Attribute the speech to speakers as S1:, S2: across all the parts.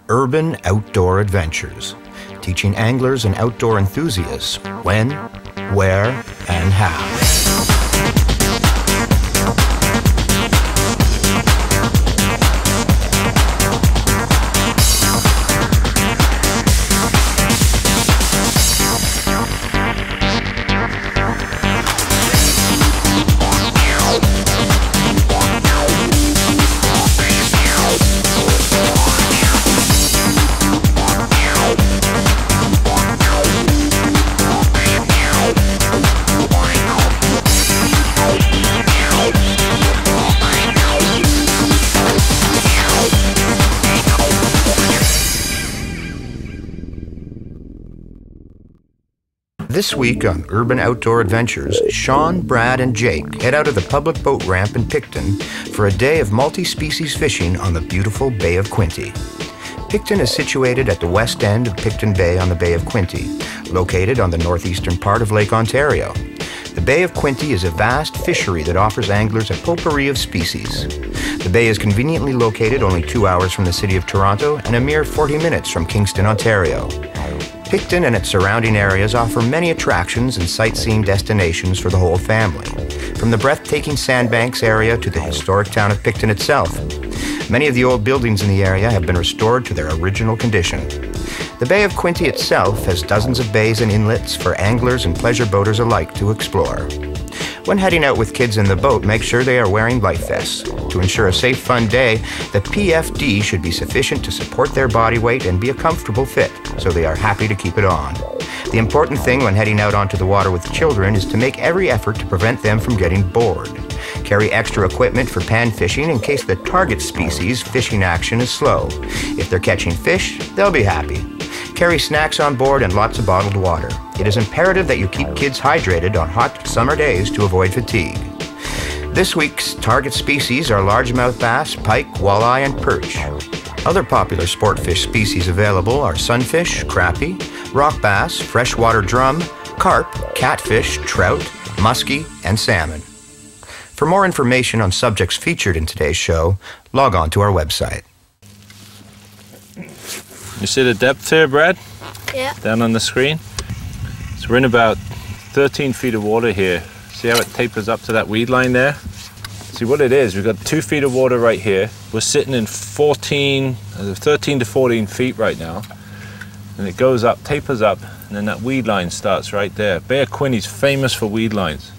S1: Urban Outdoor Adventures, teaching anglers and outdoor enthusiasts when, where, and how. This week on Urban Outdoor Adventures, Shaun, Brad, and Jake head out of the public boat ramp in Picton for a day of multi-species fishing on the beautiful Bay of Quinte. Picton is situated at the west end of Picton Bay on the Bay of Quinte, located on the northeastern part of Lake Ontario. The Bay of Quinte is a vast fishery that offers anglers a potpourri of species. The bay is conveniently located only 2 hours from the city of Toronto and a mere 40 minutes from Kingston, Ontario. Picton and its surrounding areas offer many attractions and sightseeing destinations for the whole family, from the breathtaking sandbanks area to the historic town of Picton itself. Many of the old buildings in the area have been restored to their original condition. The Bay of Quinte itself has dozens of bays and inlets for anglers and pleasure boaters alike to explore. When heading out with kids in the boat, make sure they are wearing life vests. To ensure a safe, fun day, the PFD should be sufficient to support their body weight and be a comfortable fit, so they are happy to keep it on. The important thing when heading out onto the water with children is to make every effort to prevent them from getting bored. Carry extra equipment for pan fishing in case the target species fishing action is slow. If they're catching fish, they'll be happy. Carry snacks on board and lots of bottled water. It is imperative that you keep kids hydrated on hot summer days to avoid fatigue. This week's target species are largemouth bass, pike, walleye, and perch. Other popular sport fish species available are sunfish, crappie, rock bass, freshwater drum, carp, catfish, trout, muskie, and salmon. For more information on subjects featured in today's show, log on to our website.
S2: You see the depth here, Brad?
S3: Yeah.
S2: Down on the screen? So we're in about 13 feet of water here. See how it tapers up to that weed line there? See what it is, we've got 2 feet of water right here. We're sitting in 13 to 14 feet right now. And it goes up, tapers up, and then that weed line starts right there. Bay of Quinte is famous for weed lines.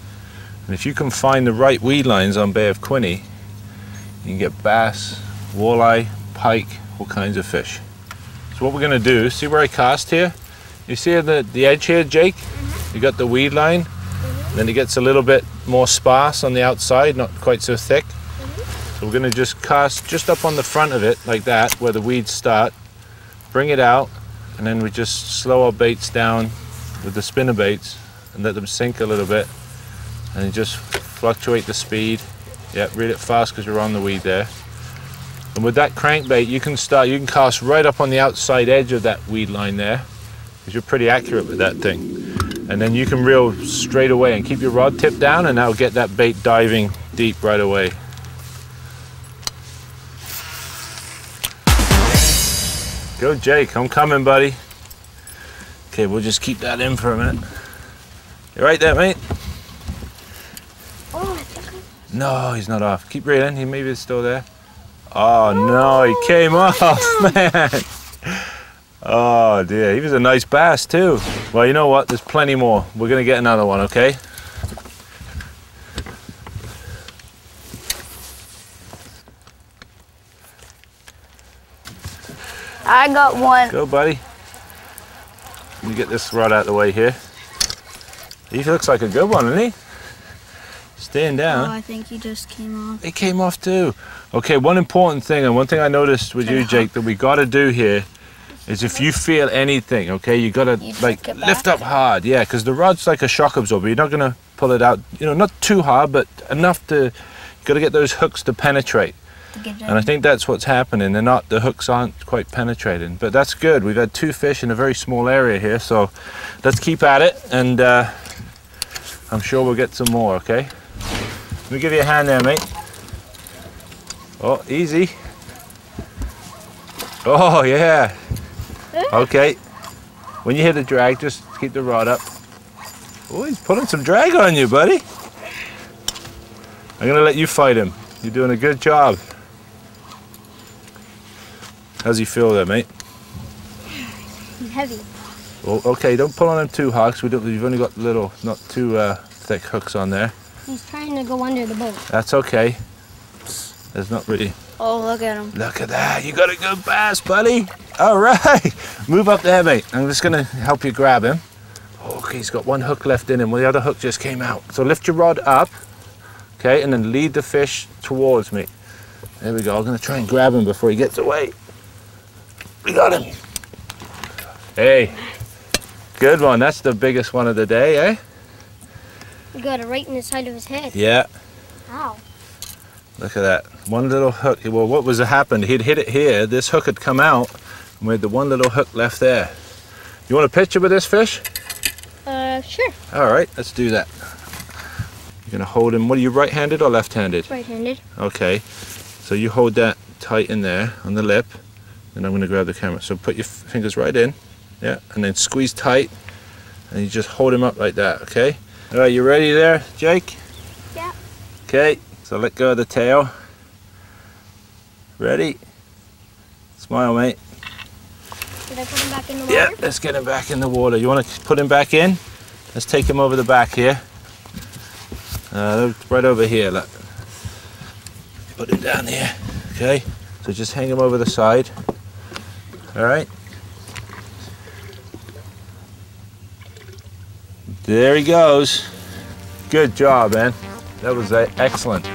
S2: And if you can find the right weed lines on Bay of Quinte, you can get bass, walleye, pike, all kinds of fish. So what we're gonna do, see where I cast here? You see the edge here, Jake? You got the weed line, then it gets a little bit more sparse on the outside, not quite so thick. So we're gonna just cast just up on the front of it, like that, where the weeds start, bring it out, and then we just slow our baits down with the spinner baits and let them sink a little bit, and just fluctuate the speed. Yeah, reel it fast because you're on the weed there. And with that crankbait, you can cast right up on the outside edge of that weed line there, because you're pretty accurate with that thing. And then you can reel straight away and keep your rod tip down, and that'll get that bait diving deep right away. Go, Jake, I'm coming, buddy. Okay, we'll just keep that in for a minute. You right there, mate?
S3: Oh, I think
S2: No, he's not off. Keep reeling, he maybe is still there. Oh no, he came off, man. Oh dear, he was a nice bass too. Well, you know what, there's plenty more. We're gonna get another one, okay?
S3: I got one.
S2: Go, buddy. Let me get this rod out of the way here. He looks like a good one, doesn't he? Staying down.
S3: Oh, I think he just came off.
S2: It came off too. Okay, one important thing, and one thing I noticed with you, Jake, that we gotta do here is if you feel anything, okay, you gotta like lift up hard, yeah, because the rod's like a shock absorber. You're not gonna pull it out, you know, not too hard, but enough to, you gotta get those hooks to penetrate. And I think that's what's happening. The hooks aren't quite penetrating, but that's good. We've had 2 fish in a very small area here, so let's keep at it, and I'm sure we'll get some more, okay? Let me give you a hand there, mate. Oh, easy. Oh, yeah. Okay. When you hit a drag, just keep the rod up. Oh, he's pulling some drag on you, buddy. I'm going to let you fight him. You're doing a good job. How's he feel there, mate?
S3: He's heavy.
S2: Oh, okay, don't pull on him too hard, because you've only got little, not too thick hooks on there.
S3: He's trying to go under the boat.
S2: That's okay. There's not really...
S3: Oh, look at him.
S2: Look at that. You got a good bass, buddy. All right. Move up there, mate. I'm just going to help you grab him. Okay, he's got one hook left in him. Well, the other hook just came out. So lift your rod up, okay, and then lead the fish towards me. There we go. I'm going to try and grab him before he gets away. We got him. Hey, good one. That's the biggest one of the day, eh?
S3: You got it right in the side of his head.
S2: Yeah.
S3: Ow.
S2: Look at that. One little hook. Well, what was happened? He'd hit it here. This hook had come out, and we had the one little hook left there. You want a picture with this fish?
S3: Sure.
S2: All right, let's do that. You're gonna hold him. What are you, right-handed or left-handed?
S3: Right-handed.
S2: Okay. So you hold that tight in there on the lip, and I'm gonna grab the camera. So put your fingers right in, yeah, and then squeeze tight, and you just hold him up like that. Okay. All right, you ready there, Jake?
S3: Yeah.
S2: Okay. So let go of the tail. Ready? Smile, mate.
S3: Did I put him back in the water?
S2: Yeah, let's get him back in the water. You want to put him back in? Let's take him over the back here. Right over here, look. Put him down here, okay? So just hang him over the side. All right? There he goes. Good job, man. That was excellent.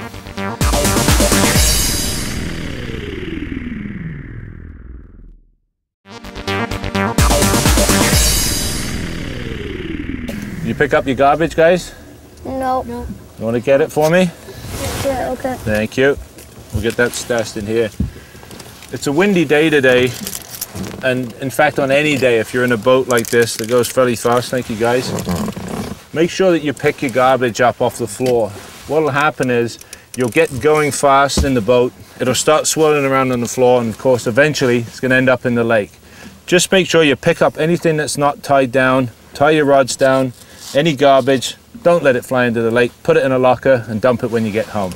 S2: You pick up your garbage, guys?
S3: No. No.
S2: You want to get it for me?
S3: Yeah, okay.
S2: Thank you. We'll get that stashed in here. It's a windy day today, and in fact on any day if you're in a boat like this that goes fairly fast, thank you guys, make sure that you pick your garbage up off the floor. What will happen is you'll get going fast in the boat, it'll start swirling around on the floor, and of course eventually it's going to end up in the lake. Just make sure you pick up anything that's not tied down, tie your rods down, any garbage, don't let it fly into the lake, put it in a locker and dump it when you get home.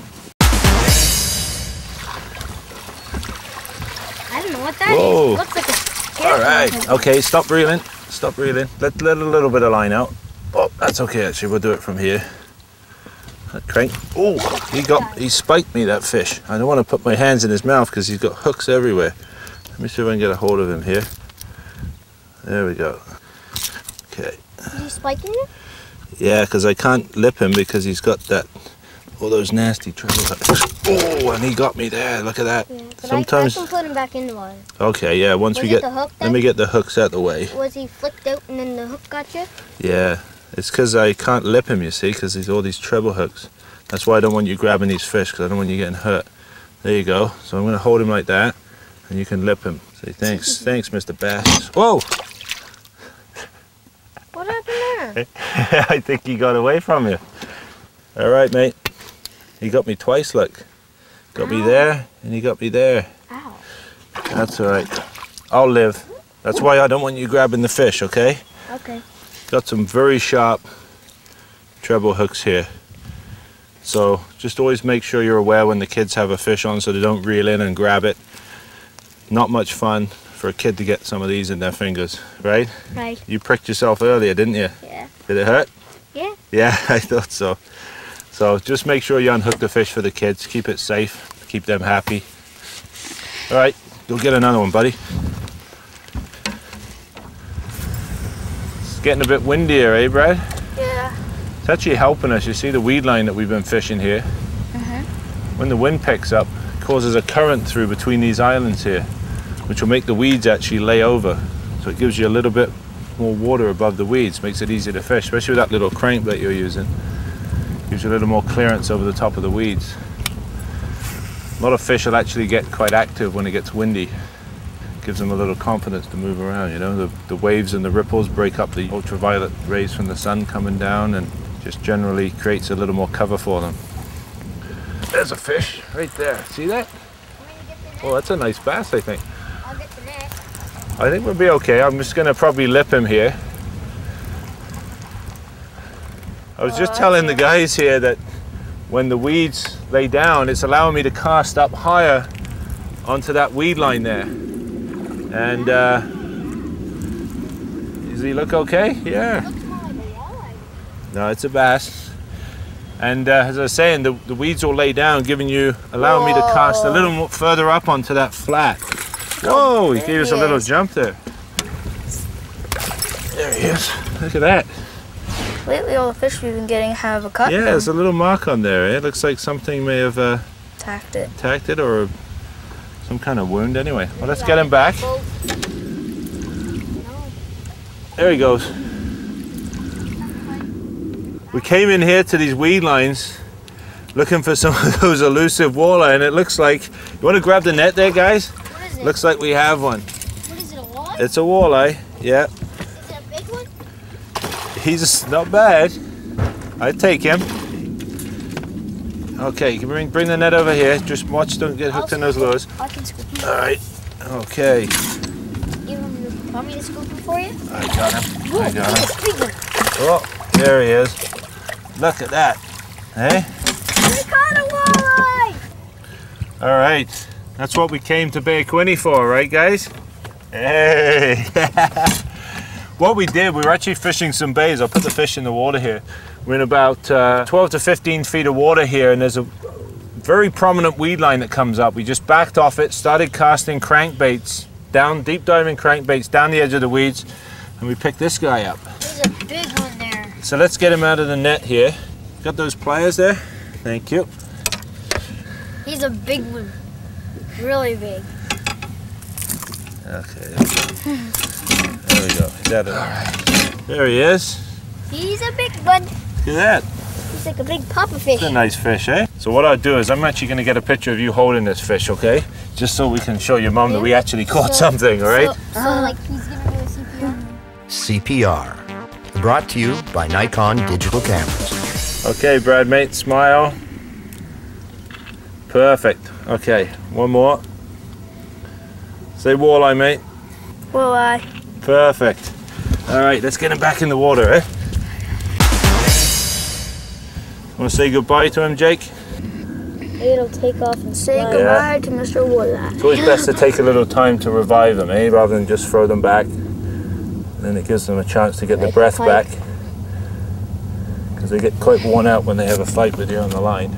S3: I don't know what that
S2: Whoa.
S3: is. Looks like a scarecrow.
S2: All right, okay, stop reeling, stop reeling. Let a little bit of line out. Oh, that's okay actually, we'll do it from here. That crank, oh, he spiked me, that fish. I don't want to put my hands in his mouth because he's got hooks everywhere. Let me see if I can get a hold of him here. There we go. Okay.
S3: Is he spiking you?
S2: Yeah, because I can't lip him because he's got all those nasty treble hooks. Oh, and he got me there. Look at that.
S3: Yeah, but
S2: Sometimes.
S3: I can put him back in the water.
S2: Okay, yeah. Once we get
S3: the hook,
S2: let me get the hooks out the way.
S3: Was he flicked out and then the hook got you?
S2: Yeah, it's because I can't lip him. You see, because there's all these treble hooks. That's why I don't want you grabbing these fish because I don't want you getting hurt. There you go. So I'm going to hold him like that, and you can lip him. Say thanks, thanks, Mr. Bass. Whoa.
S3: What happened there?
S2: I think he got away from you. All right, mate. He got me twice, look. Got me there, and he got me there.
S3: Ow.
S2: That's all right. I'll live. That's why I don't want you grabbing the fish, okay?
S3: Okay.
S2: Got some very sharp treble hooks here. So just always make sure you're aware when the kids have a fish on so they don't reel in and grab it. Not much fun for a kid to get some of these in their fingers, right?
S3: Right.
S2: You pricked yourself earlier, didn't you?
S3: Yeah.
S2: Did it hurt?
S3: Yeah.
S2: Yeah, I thought so. So just make sure you unhook the fish for the kids. Keep it safe. Keep them happy. All right, go get another one, buddy. It's getting a bit windier, eh, Brad?
S3: Yeah.
S2: It's actually helping us. You see the weed line that we've been fishing here? When the wind picks up, it causes a current through between these islands here, which will make the weeds actually lay over. So it gives you a little bit more water above the weeds, makes it easier to fish, especially with that little crank that you're using. Gives you a little more clearance over the top of the weeds. A lot of fish will actually get quite active when it gets windy. Gives them a little confidence to move around, you know. The waves and the ripples break up the ultraviolet rays from the sun coming down and just generally creates a little more cover for them. There's a fish right there. See that? Oh, that's a nice bass, I think.
S3: I'll get the net.
S2: I think we'll be okay. I'm just gonna probably lip him here. I was just telling the guys here that when the weeds lay down, it's allowing me to cast up higher onto that weed line there. And does he look okay? Yeah. No, it's a bass. And as I was saying, the weeds will lay down, allowing me to cast a little more further up onto that flat. Whoa, he gave us a little jump there. There he is. Look at that.
S4: Lately, all the fish we've been getting have a cut.
S2: Yeah, there's a little mark on there. It looks like something may have
S4: tacked it,
S2: or some kind of wound. Anyway, well, let's get him back. There he goes. We came in here to these weed lines looking for some of those elusive walleye, and it looks like, you want to grab the net there, guys?
S3: What is it?
S2: Looks like we have one.
S3: What is it, a walleye?
S2: It's a walleye, yeah.
S3: Is it a big one?
S2: He's not bad. I'd take him. Okay, can we bring the net over here. Just watch, don't get hooked in those lures.
S3: I can scoop him.
S2: All right, okay.
S3: Want me to scoop him for you?
S2: I got him, I got him.
S3: Big one.
S2: Oh, there he is. Look at that, hey?
S3: We caught a walleye!
S2: All right, that's what we came to Bay of Quinte for, right, guys? Hey! What we did, we were actually fishing some bays. I'll put the fish in the water here. We're in about 12 to 15 feet of water here, and there's a very prominent weed line that comes up. We just backed off it, started casting crankbaits down, deep diving crankbaits down the edge of the weeds, and we picked this guy up.
S3: There's a big one there.
S2: So let's get him out of the net here. Got those pliers there? Thank you.
S3: He's a big one. Really big.
S2: Okay. There we go. He's out of there. There he is.
S3: He's a big one.
S2: Look at that.
S3: He's like a big puffer fish.
S2: It's a nice fish, eh? So what I'll do is I'm actually going to get a picture of you holding this fish, okay? Just so we can show your mum that we actually caught something, all right?
S3: So like he's gonna do a CPR?
S1: CPR. Brought to you by Nikon Digital Cameras.
S2: Okay, Brad, mate, smile. Perfect. Okay, one more. Say walleye, mate.
S4: Walleye.
S2: Perfect. All right, let's get him back in the water, eh? Want to say goodbye to him, Jake?
S3: It'll take off and
S4: Say
S3: slide.
S4: goodbye to Mr. Walleye.
S2: It's always best to take a little time to revive them, eh? Rather than just throw them back. Then it gives them a chance to get the breath back. Because they get quite worn out when they have a fight with you on the line.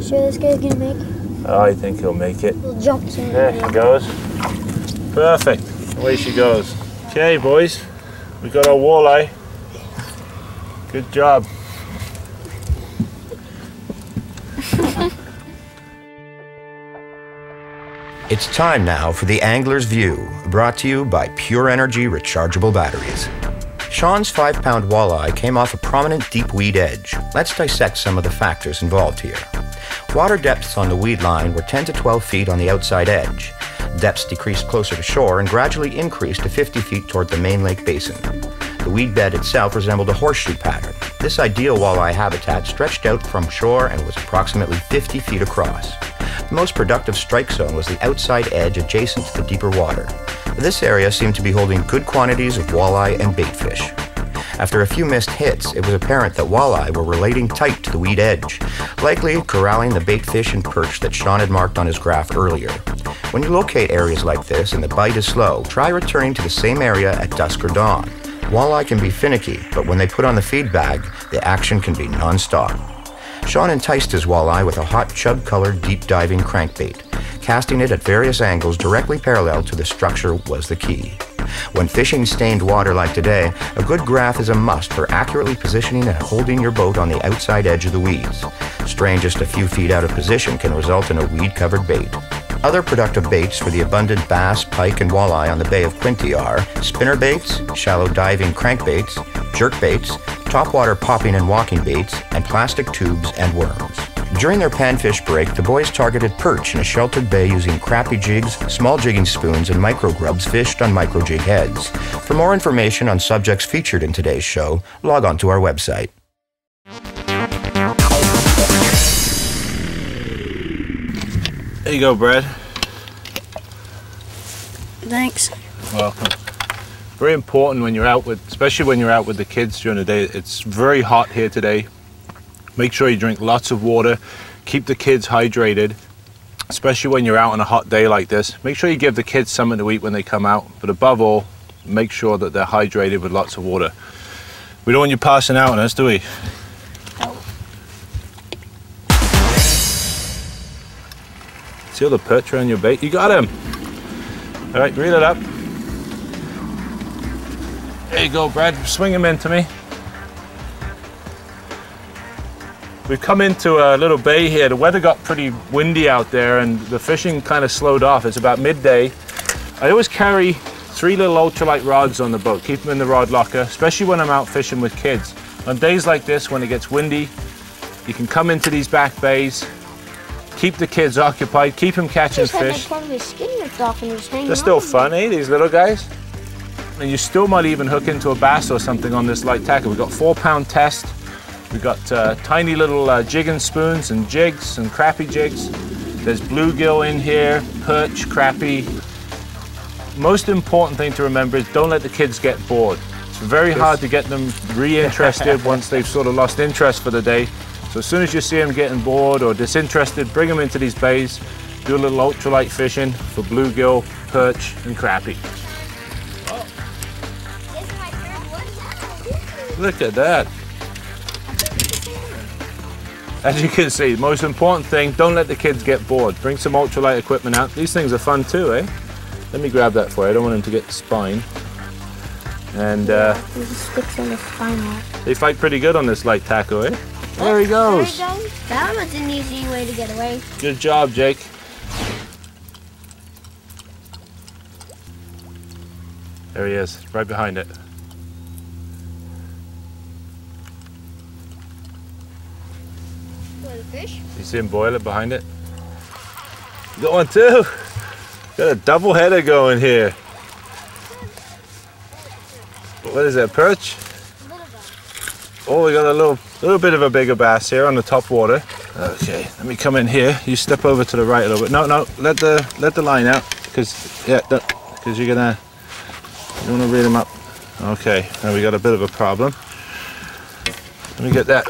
S3: Sure this guy's gonna make it?
S2: I think he'll make it.
S3: Little jumps in
S2: There she goes. Perfect. Away she goes. Okay, boys. We got our walleye. Good job.
S1: It's time now for the Angler's View, brought to you by Pure Energy Rechargeable Batteries. Shaun's 5-pound walleye came off a prominent deep weed edge. Let's dissect some of the factors involved here. Water depths on the weed line were 10 to 12 feet on the outside edge. Depths decreased closer to shore and gradually increased to 50 feet toward the main lake basin. The weed bed itself resembled a horseshoe pattern. This ideal walleye habitat stretched out from shore and was approximately 50 feet across. The most productive strike zone was the outside edge adjacent to the deeper water. This area seemed to be holding good quantities of walleye and baitfish. After a few missed hits, it was apparent that walleye were relating tight to the weed edge, likely corralling the baitfish and perch that Shaun had marked on his graph earlier. When you locate areas like this and the bite is slow, try returning to the same area at dusk or dawn. Walleye can be finicky, but when they put on the feed bag, the action can be non-stop. Shaun enticed his walleye with a hot chub-colored deep-diving crankbait. Casting it at various angles directly parallel to the structure was the key. When fishing stained water like today, a good graph is a must for accurately positioning and holding your boat on the outside edge of the weeds. Straying just a few feet out of position can result in a weed-covered bait. Other productive baits for the abundant bass, pike, and walleye on the Bay of Quinte are spinner baits, shallow diving crankbaits, jerk baits, topwater popping and walking baits, and plastic tubes and worms. During their panfish break, the boys targeted perch in a sheltered bay using crappie jigs, small jigging spoons, and micro grubs fished on micro jig heads. For more information on subjects featured in today's show, log on to our website.
S2: There you go, Brad.
S4: Thanks.
S2: Welcome. Very important when you're out with, especially when you're out with the kids during the day. It's very hot here today. Make sure you drink lots of water. Keep the kids hydrated, especially when you're out on a hot day like this. Make sure you give the kids something to eat when they come out, but above all, make sure that they're hydrated with lots of water. We don't want you passing out on us, do we?
S4: No.
S2: See all the perch around your bait? You got him! All right, reel it up. There you go, Brad. Swing him into me. We've come into a little bay here. The weather got pretty windy out there and the fishing kind of slowed off. It's about midday. I always carry 3 little ultralight rods on the boat. Keep them in the rod locker, especially when I'm out fishing with kids. On days like this, when it gets windy, you can come into these back bays, keep the kids occupied, keep them catching fish. They're still fun, eh, these little guys? And you still might even hook into a bass or something on this light tackle. We've got 4-pound test. We've got tiny little jigging spoons and jigs and crappie jigs. There's bluegill in here, perch, crappie. Most important thing to remember is don't let the kids get bored. It's very hard to get them re-interested once they've sort of lost interest for the day. So as soon as you see them getting bored or disinterested, bring them into these bays, do a little ultralight fishing for bluegill, perch, and crappie. Look at that. As you can see, most important thing, don't let the kids get bored. Bring some ultralight equipment out. These things are fun too, eh? Let me grab that for you. I don't want him to get the spine. And
S4: sticks on the spine.
S2: They fight pretty good on this light tackle, eh? There he goes.
S3: There he goes. That was an easy way to get away.
S2: Good job, Jake. There he is, right behind it.
S3: Fish?
S2: You see him boil it behind it? You got one too. Got a double header going here. What is that, perch? Oh, we got a little bit of a bigger bass here on the top water. Okay, let me come in here. You step over to the right a little bit. No, let the line out, because you're gonna, you want to reel him up. Okay, now we got a bit of a problem. Let me get that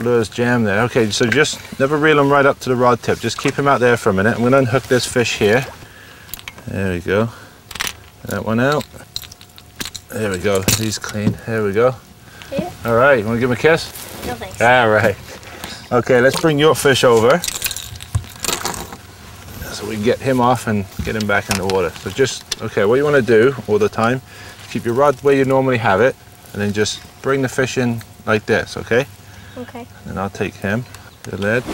S2: lure's jammed there. Okay, so just never reel him right up to the rod tip. Just keep him out there for a minute. I'm going to unhook this fish here. There we go. That one out. There we go. He's clean. There we go.
S3: Yeah.
S2: All right, you want to give him a kiss?
S3: No thanks.
S2: All right. Okay, let's bring your fish over so we can get him off and get him back in the water. So just, okay, what you want to do all the time, keep your rod where you normally have it, and then just bring the fish in like this, okay?
S3: Okay.
S2: And I'll take him, the lead,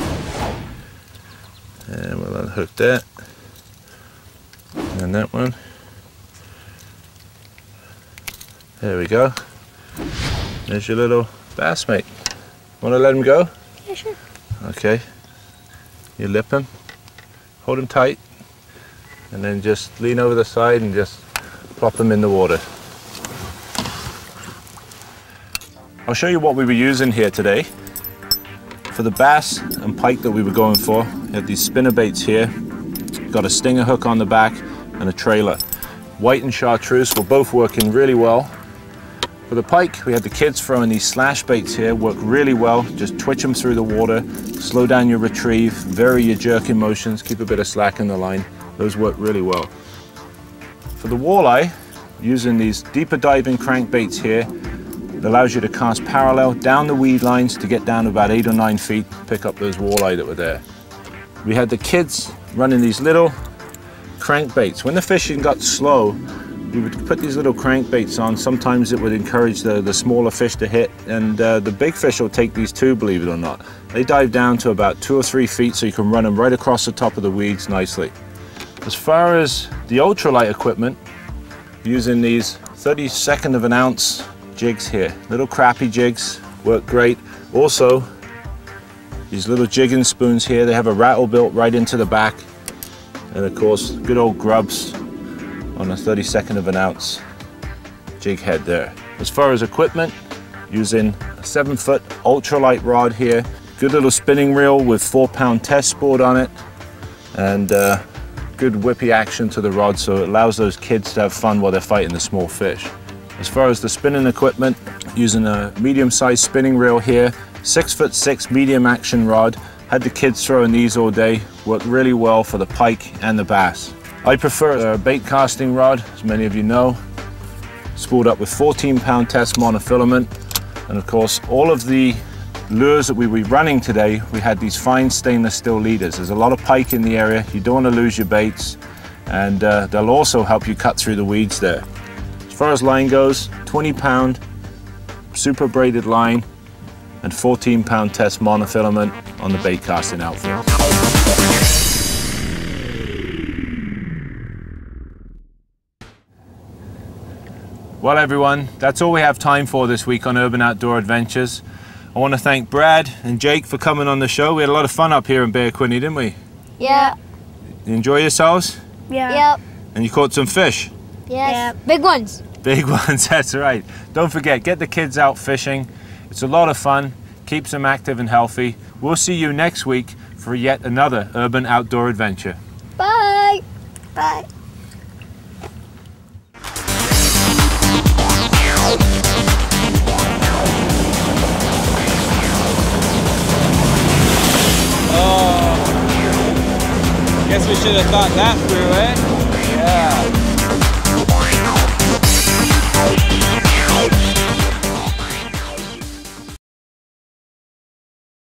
S2: and we'll unhook that, and that one. There we go. There's your little bass mate. Want to let him go?
S3: Yeah, sure.
S2: Okay. You lip him, hold him tight, and then just lean over the side and just plop him in the water. I'll show you what we were using here today. For the bass and pike that we were going for, we had these spinner baits here. Got a stinger hook on the back and a trailer. White and chartreuse were both working really well. For the pike, we had the kids throwing these slash baits here, work really well. Just twitch them through the water, slow down your retrieve, vary your jerking motions, keep a bit of slack in the line. Those work really well. For the walleye, using these deeper diving crankbaits here, it allows you to cast parallel down the weed lines to get down about 8 or 9 feet, pick up those walleye that were there. We had the kids running these little crankbaits. When the fishing got slow, we would put these little crankbaits on. Sometimes it would encourage the smaller fish to hit, and the big fish will take these too, believe it or not. They dive down to about 2 or 3 feet, so you can run them right across the top of the weeds nicely. As far as the ultralight equipment, using these 32nd of an ounce jigs here. Little crappie jigs, work great. Also, these little jigging spoons here, they have a rattle built right into the back. And of course, good old grubs on a 32nd of an ounce jig head there. As far as equipment, using a 7-foot ultralight rod here. Good little spinning reel with 4-pound test board on it. And good good whippy action to the rod, so it allows those kids to have fun while they're fighting the small fish. As far as the spinning equipment, using a medium-sized spinning reel here, 6'6" medium action rod. Had the kids throwing these all day, worked really well for the pike and the bass. I prefer a bait casting rod, as many of you know, spooled up with 14-pound test monofilament. And of course, all of the lures that we were running today, we had these fine stainless steel leaders. There's a lot of pike in the area, you don't want to lose your baits, and they'll also help you cut through the weeds there. As far as line goes, 20-pound super braided line and 14-pound test monofilament on the bait casting outfit. Well everyone, that's all we have time for this week on Urban Outdoor Adventures. I want to thank Brad and Jake for coming on the show. We had a lot of fun up here in Bay of Quinte, didn't we?
S3: Yeah.
S2: You enjoy yourselves?
S4: Yeah.
S3: Yep.
S2: And you caught some fish?
S3: Yes. Big ones.
S2: Big ones, that's right. Don't forget, get the kids out fishing. It's a lot of fun, keeps them active and healthy. We'll see you next week for yet another Urban Outdoor Adventure.
S3: Bye. Bye.
S2: Guess we should have thought that through, eh? Yeah.